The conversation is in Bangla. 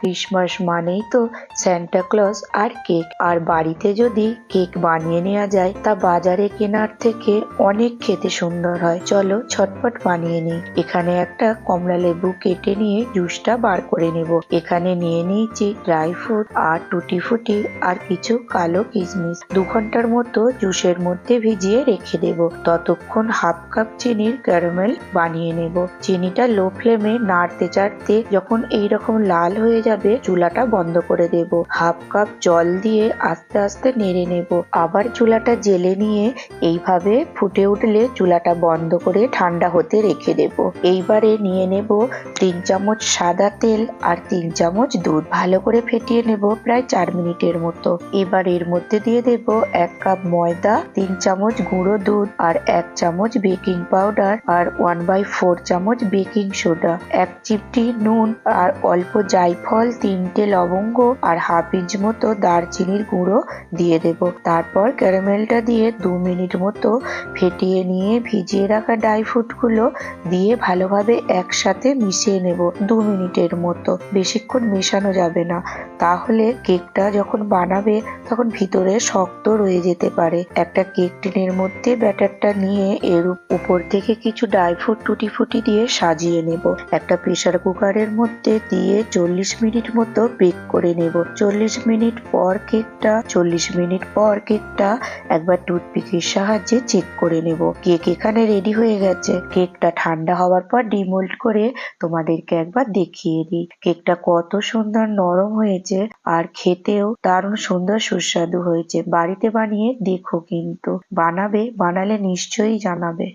ক্রিসমাস মানেই তো স্যান্টা ক্লজ আর কেক। আর বাড়িতে যদি কেক বানিয়ে নেওয়া যায় তা বাজারে কেনার থেকে অনেক খেতে সুন্দর হয়। চলো ঝটপট বানিয়ে নিই। এখানে একটা কমলা লেবু কেটে নিয়ে জুসটা বার করে নেব। এখানে নিয়ে নিয়েছি ড্রাই ফ্রুট আর টুটি ফুটি আর কিছু কালো কিশমিশ। 2 ঘন্টার মতো জুসের মধ্যে ভিজিয়ে রেখে দেব। ততক্ষণ হাফ কাপ চিনির ক্যারামেল বানিয়ে নেব। চিনিটা লো ফ্লেমে নাড়তে চাড়তে যখন এইরকম লাল হয়ে যাবে চুলাটা বন্ধ করে দেব। হাফ কাপ জল দিয়ে আস্তে আস্তে নেড়ে নেব। আবার চুলাটা জেলে নিয়ে এইভাবে ফুটে উঠলে চুলাটা বন্ধ করে ঠান্ডা হতে রেখে দেব। এইবারে নিয়ে নেব 3 চামচ সাদা তেল আর 3 চামচ দুধ। ভালো করে ফেটিয়ে নেব প্রায় 4 মিনিটের মতো। এবার এর মধ্যে দিয়ে দেব 1 কাপ ময়দা, 3 চামচ গুঁড়ো দুধ আর 1 চামচ বেকিং পাউডার আর 1/4 চামচ বেকিং সোডা, 1 চিমটি নুন আর অল্প জায়ফল, 3টে লবঙ্গ আর হাফ ইঞ্চ মতো দারচিনির গুঁড়ো দিয়ে দেব। তারপর ক্যারামেলটা দিয়ে 2 মিনিট মতো ফেটিয়ে নিয়ে ভিজিয়ে রাখা ড্রাই ফ্রুট গুলো দিয়ে ভালোভাবে একসাথে মিশিয়ে নেব 2 মিনিটের মতো। বেশিক্ষণ মেশানো যাবে না, তাহলে কেকটা যখন বানাবে তখন ভিতরে শক্ত রয়ে যেতে পারে। একটা কেক টিনের মধ্যে ব্যাটারটা নিয়ে এর উপর থেকে কিছু ড্রাই ফ্রুট টুটি ফুটি দিয়ে সাজিয়ে নেব। একটা প্রেসার কুকারের মধ্যে দিয়ে 40 মিনিট মতো বেক করে নেব। 40 মিনিট পর কেকটা একবার টুথপিকের সাহায্যে চেক করে নেব। কেক এখানে রেডি হয়ে গেছে। কেকটা ঠান্ডা হওয়ার পর ডিমোল্ড করে তোমাদেরকে একবার দেখিয়ে দিই। কেকটা কত সুন্দর নরম হয়েছে আর খেতেও দারুণ সুন্দর সুস্বাদু হয়েছে। বাড়িতে বানিয়ে দেখো, কিন্তু বানালে নিশ্চয়ই জানাবে।